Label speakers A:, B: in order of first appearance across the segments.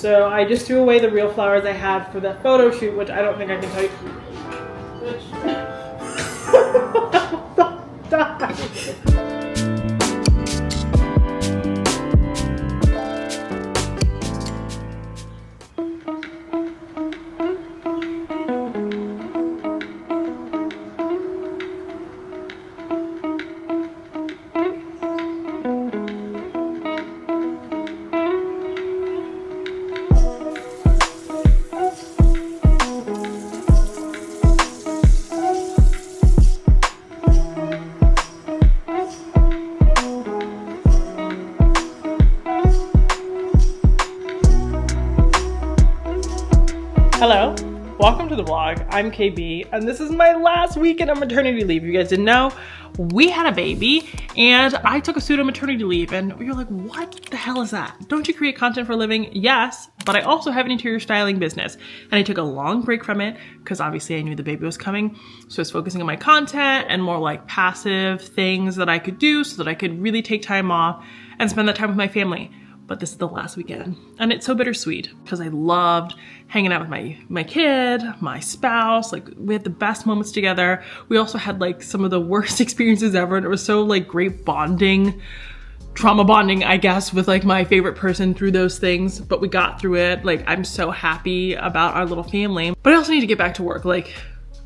A: So I just threw away the real flowers I had for that photo shoot, which I don't think I can tell you. Hello, welcome to the vlog. I'm KB, and this is my last weekend of maternity leave. You guys didn't know, we had a baby, and I took a pseudo maternity leave, and you're like, what the hell is that? Don't you create content for a living? Yes, but I also have an interior styling business, and I took a long break from it, because obviously I knew the baby was coming, so I was focusing on my content and more like passive things that I could do so that I could really take time off and spend that time with my family. But this is the last weekend, and it's so bittersweet because I loved hanging out with my kid, my spouse. Like, we had the best moments together. We also had like some of the worst experiences ever, and it was so like great bonding, trauma bonding, I guess, with like my favorite person through those things. But we got through it. Like, I'm so happy about our little family, but I also need to get back to work. Like,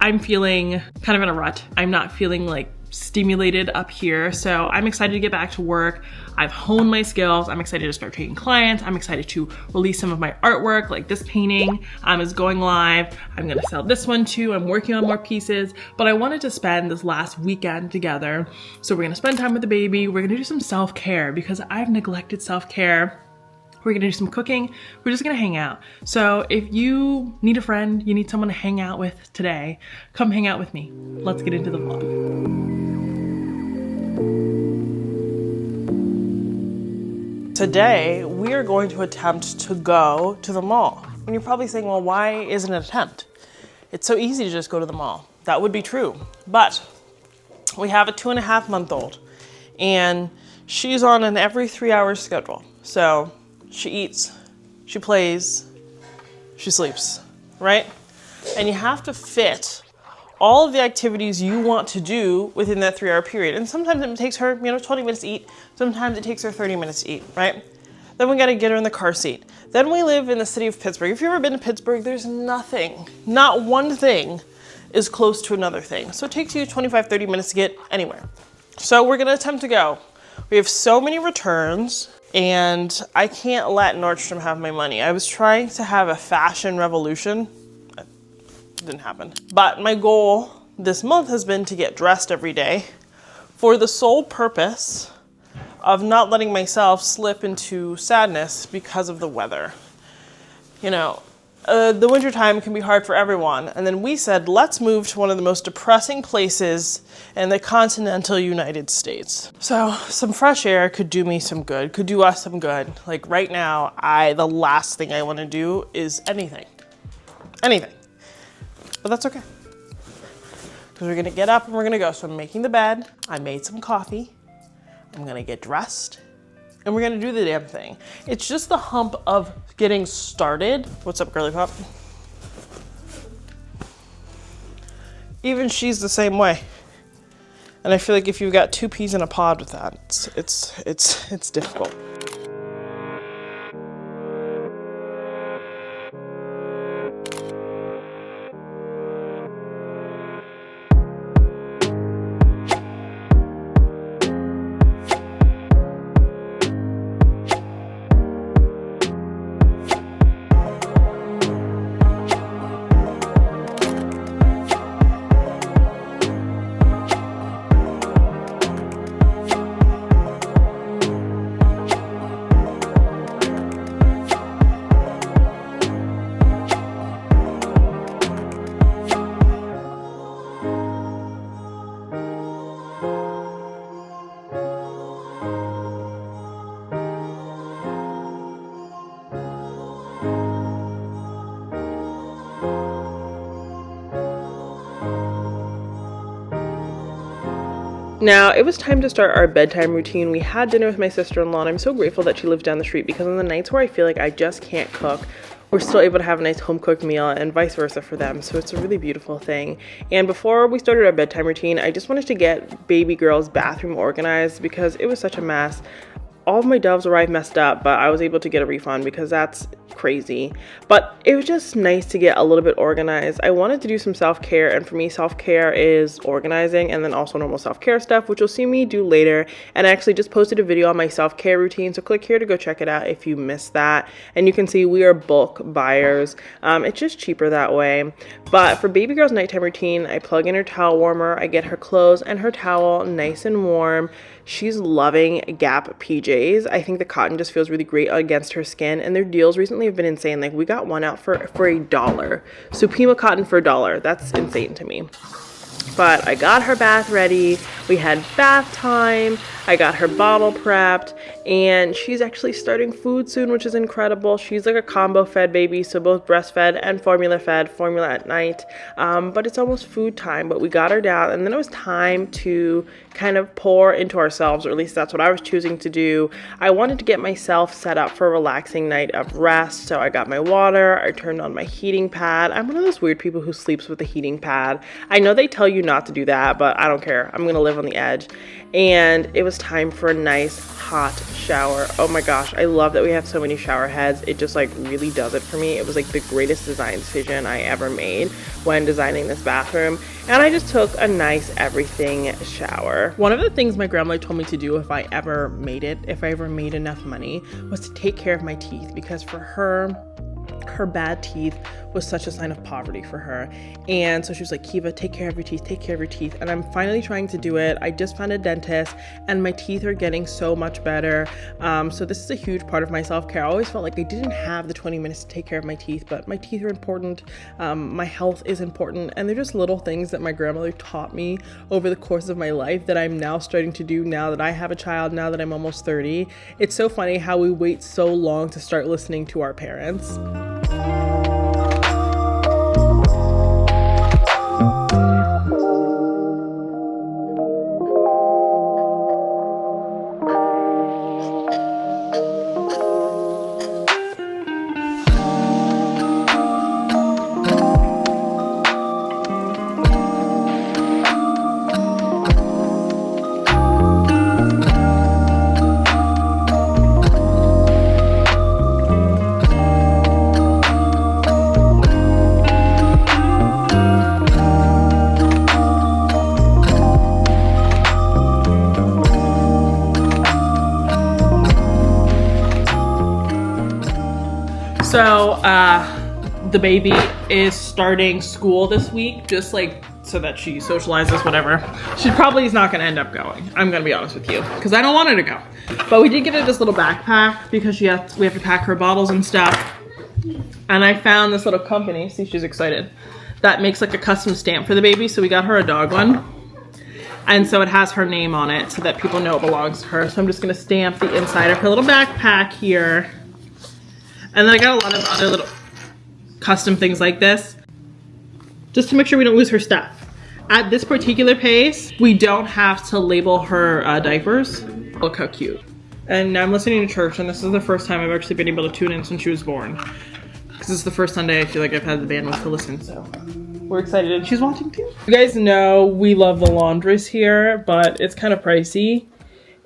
A: I'm feeling kind of in a rut. I'm not feeling like stimulated up here. So I'm excited to get back to work. I've honed my skills. I'm excited to start taking clients. I'm excited to release some of my artwork, like this painting is going live. I'm gonna sell this one too. I'm working on more pieces, but I wanted to spend this last weekend together. So we're gonna spend time with the baby. We're gonna do some self-care because I've neglected self-care. We're gonna do some cooking. We're just gonna hang out. So if you need a friend, you need someone to hang out with today, come hang out with me. Let's get into the vlog. Today, we are going to attempt to go to the mall. And you're probably saying, well, why isn't it an attempt? It's so easy to just go to the mall. That would be true. But we have a 2.5-month-old, and she's on an every 3 hours schedule. So she eats, she plays, she sleeps, right? And you have to fit all of the activities you want to do within that 3 hour period. And sometimes it takes her, 20 minutes to eat. Sometimes it takes her 30 minutes to eat, right? Then we gotta get her in the car seat. Then we live in the city of Pittsburgh. If you've ever been to Pittsburgh, there's nothing, not one thing is close to another thing. So it takes you 25, 30 minutes to get anywhere. So we're gonna attempt to go. We have so many returns, and I can't let Nordstrom have my money. I was trying to have a fashion revolution. Didn't happen. But my goal this month has been to get dressed every day for the sole purpose of not letting myself slip into sadness because of the weather. The wintertime can be hard for everyone. And then we said, let's move to one of the most depressing places in the continental United States. So some fresh air could do me some good, could do us some good. Like right now, the last thing I want to do is anything. But that's okay, because we're gonna get up and we're gonna go. So I'm making the bed, I made some coffee, I'm gonna get dressed, and we're gonna do the damn thing. It's just the hump of getting started. What's up, girly pop? Even she's the same way. And I feel like if you've got two peas in a pod with that, it's difficult. Now, it was time to start our bedtime routine. We had dinner with my sister-in-law, and I'm so grateful that she lives down the street because on the nights where I feel like I just can't cook, we're still able to have a nice home-cooked meal and vice versa for them. So it's a really beautiful thing. And before we started our bedtime routine, I just wanted to get baby girl's bathroom organized because it was such a mess. All of my Doves arrived messed up, but I was able to get a refund because that's crazy. But it was just nice to get a little bit organized. I wanted to do some self-care, and for me, self-care is organizing and then also normal self-care stuff, which you'll see me do later. And I actually just posted a video on my self-care routine, so click here to go check it out if you missed that. And you can see we are bulk buyers. It's just cheaper that way. But for baby girl's nighttime routine, I plug in her towel warmer, I get her clothes and her towel nice and warm. She's loving Gap PJs. I think the cotton just feels really great against her skin, and their deals recently have been insane. Like, we got one out for $1. Supima cotton for $1. That's insane to me. But I got her bath ready. We had bath time. I got her bottle prepped, and she's actually starting food soon, which is incredible. She's like a combo fed baby, so both breastfed and formula fed, formula at night. But it's almost food time, but we got her down, and then it was time to kind of pour into ourselves, or at least that's what I was choosing to do. I wanted to get myself set up for a relaxing night of rest, so I got my water, I turned on my heating pad. I'm one of those weird people who sleeps with a heating pad. I know they tell you not to do that, but I don't care. I'm gonna live on the edge. And it was time for a nice hot shower. Oh my gosh, I love that we have so many shower heads. It just like really does it for me. It was like the greatest design decision I ever made when designing this bathroom. And I just took a nice everything shower. One of the things my grandmother told me to do if I ever made it, if I ever made enough money, was to take care of my teeth, because for her bad teeth was such a sign of poverty for her. And so she was like, Kiva, take care of your teeth, take care of your teeth. And I'm finally trying to do it. I just found a dentist and my teeth are getting so much better. So this is a huge part of my self-care. I always felt like I didn't have the 20 minutes to take care of my teeth, but my teeth are important. My health is important. And they're just little things that my grandmother taught me over the course of my life that I'm now starting to do now that I have a child, now that I'm almost 30. It's so funny how we wait so long to start listening to our parents. So the baby is starting school this week, just like so that she socializes, whatever. She probably is not going to end up going. I'm going to be honest with you, because I don't want her to go. But we did get her this little backpack because we have to pack her bottles and stuff. And I found this little company, see, she's excited, that makes like a custom stamp for the baby. So we got her a dog one. And so it has her name on it so that people know it belongs to her. So I'm just going to stamp the inside of her little backpack here. And then I got a lot of other little custom things like this, just to make sure we don't lose her stuff. At this particular pace, we don't have to label her diapers. Look how cute. And now I'm listening to church, and this is the first time I've actually been able to tune in since she was born. Because it's the first Sunday I feel like I've had the bandwidth to listen, so we're excited. And she's watching too. You guys know we love the laundress here, but it's kind of pricey.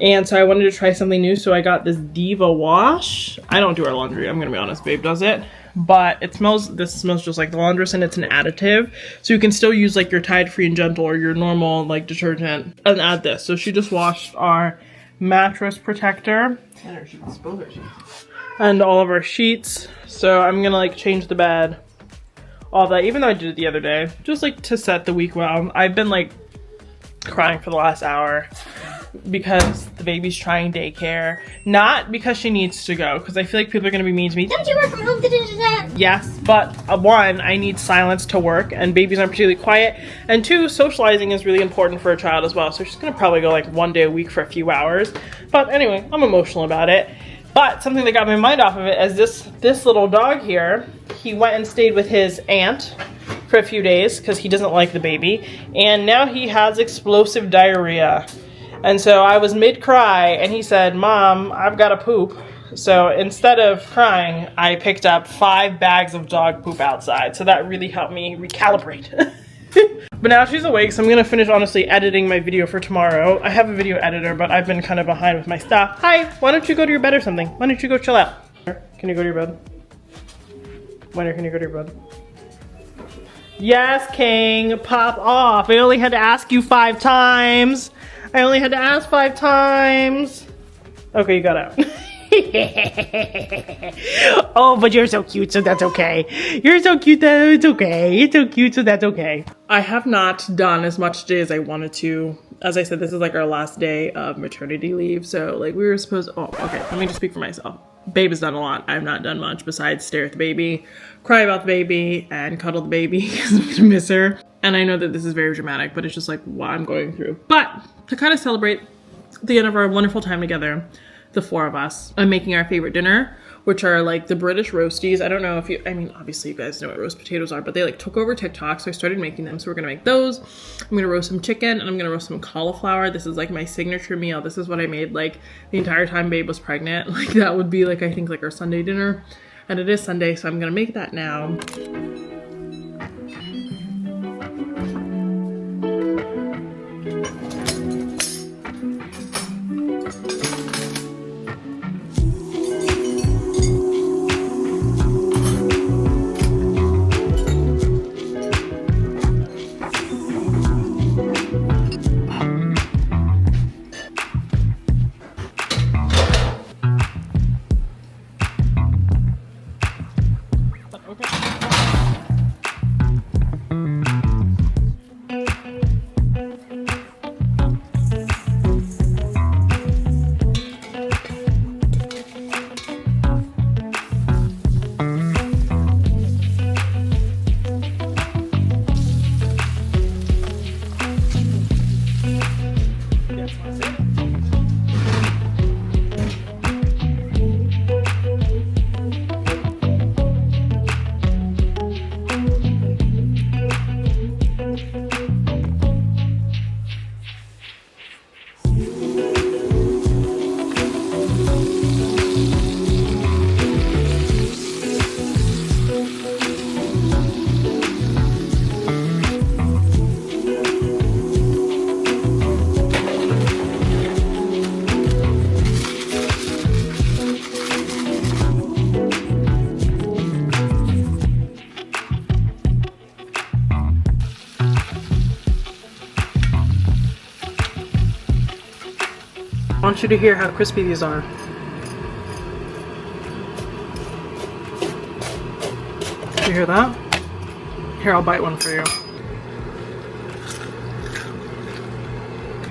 A: And so I wanted to try something new, so I got this Diva wash. I don't do our laundry, I'm gonna be honest, babe does it. But this smells just like the laundress, and it's an additive. So you can still use like your Tide Free and Gentle or your normal like detergent and add this. So she just washed our mattress protector. And our sheets, both our sheets. And all of our sheets. So I'm gonna like change the bed. All that, even though I did it the other day. Just like to set the week well. I've been like crying for the last hour because the baby's trying daycare, not because she needs to go, because I feel like people are going to be mean to me. Don't you work from home to do that? Yes, but one, I need silence to work, and babies aren't particularly quiet, and two, socializing is really important for a child as well, so she's going to probably go like one day a week for a few hours. But anyway, I'm emotional about it. But something that got my mind off of it is this little dog here. He went and stayed with his aunt for a few days because he doesn't like the baby. And now he has explosive diarrhea. And so I was mid-cry and he said, "Mom, I've got to poop." So instead of crying, I picked up 5 bags of dog poop outside. So that really helped me recalibrate. But now she's awake, so I'm gonna finish honestly editing my video for tomorrow. I have a video editor, but I've been kind of behind with my stuff. Hi, why don't you go to your bed or something? Why don't you go chill out? Can you go to your bed? Winter, can you go to your bed? Yes, King, pop off. I only had to ask you 5 times. I only had to ask 5 times. Okay, you got out. Oh, but you're so cute, so that's okay. You're so cute, though. It's okay. You're so cute, so that's okay. I have not done as much today as I wanted to. As I said, this is like our last day of maternity leave. So like we were supposed to, oh, okay. Let me just speak for myself. Babe has done a lot. I have not done much besides stare at the baby, cry about the baby, and cuddle the baby because I'm gonna miss her. And I know that this is very dramatic, but it's just like what I'm going through. But to kind of celebrate the end of our wonderful time together, the 4 of us, I'm making our favorite dinner, which are like the British roasties. I don't know if you, I mean, obviously you guys know what roast potatoes are, but they like took over TikTok, so I started making them. So we're gonna make those. I'm gonna roast some chicken and I'm gonna roast some cauliflower. This is like my signature meal. This is what I made like the entire time Babe was pregnant. Like that would be like, I think like our Sunday dinner. And it is Sunday, so I'm gonna make that now. I want you to hear how crispy these are. You hear that? Here, I'll bite one for you.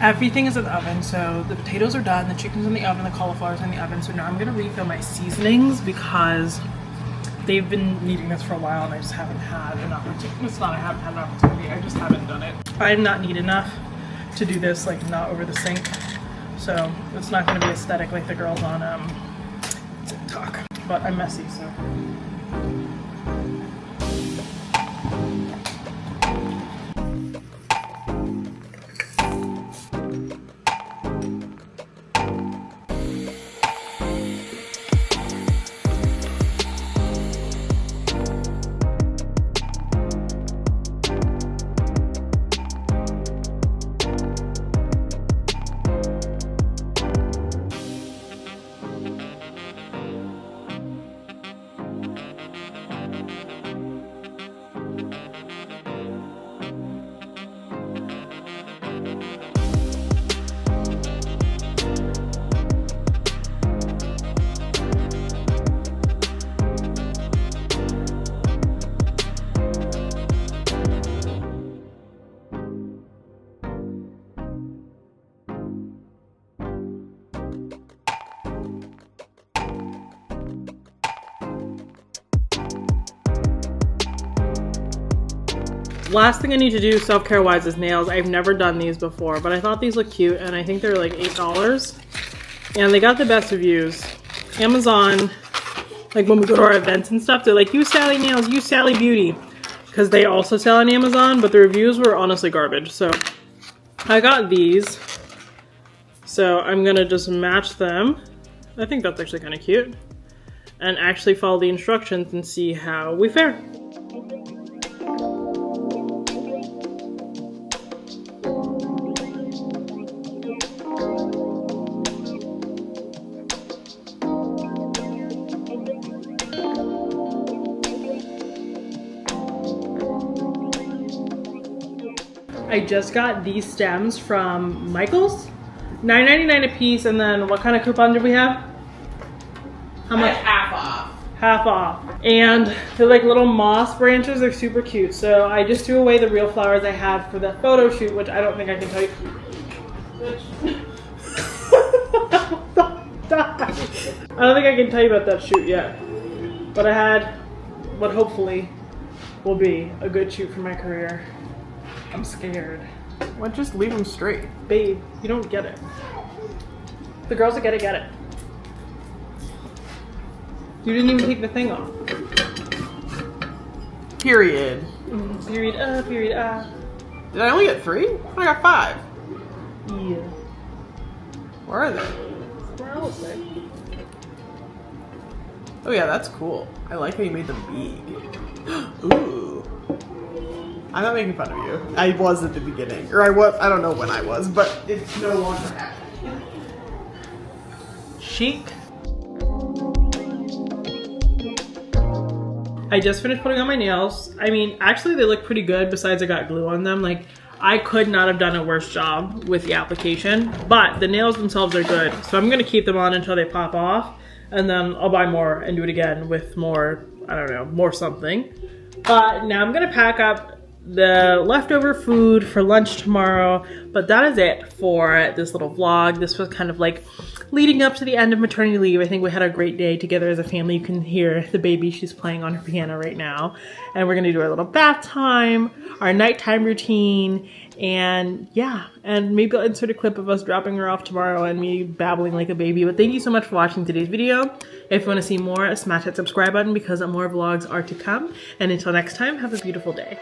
A: Everything is in the oven, so the potatoes are done, the chicken's in the oven, the cauliflower's in the oven. So now I'm gonna refill my seasonings because they've been needing this for a while and I just haven't had an opportunity. It's not I haven't had an opportunity, I just haven't done it. I'm not neat enough to do this like not over the sink. So it's not gonna be aesthetic like the girls on TikTok. But I'm messy, so. Last thing I need to do self-care wise is nails. I've never done these before, but I thought these looked cute and I think they're like $8 and they got the best reviews. Amazon, like when we go to our events and stuff, they're like, use Sally Nails, use Sally Beauty. because they also sell on Amazon, but the reviews were honestly garbage. So I got these. So I'm gonna just match them. I think that's actually kind of cute. And actually follow the instructions and see how we fare. I just got these stems from Michael's. $9.99 a piece, and then what kind of coupon did we have? How much?
B: Half off.
A: Half off. And they're like little moss branches. They're super cute. So I just threw away the real flowers I had for the photo shoot, which I don't think I can tell you. I don't think I can tell you about that shoot yet. But I had what hopefully will be a good shoot for my career. I'm scared.
B: Why just leave them straight?
A: Babe, you don't get it. The girls that get it. You didn't even take the thing off.
B: Period.
A: Period, period,
B: Did I only get 3? I got 5.
A: Yeah.
B: Where are they?
A: Where else, babe?
B: Oh yeah, that's cool. I like how you made them big. Ooh. I'm not making fun of you. I was at the beginning. Or I was, I don't know when I was, but it's no longer happening.
A: Chic. I just finished putting on my nails. I mean, actually they look pretty good besides I got glue on them. Like, I could not have done a worse job with the application, but the nails themselves are good. So I'm gonna keep them on until they pop off, and then I'll buy more and do it again with more, I don't know, more something. But now I'm gonna pack up the leftover food for lunch tomorrow, but that is it for this little vlog. This was kind of like leading up to the end of maternity leave. I think we had a great day together as a family. You can hear the baby, she's playing on her piano right now, and we're gonna do our little bath time, our nighttime routine, and yeah, and maybe I'll insert a clip of us dropping her off tomorrow and me babbling like a baby. But thank you so much for watching today's video. If you want to see more, smash that subscribe button because more vlogs are to come, and until next time, have a beautiful day.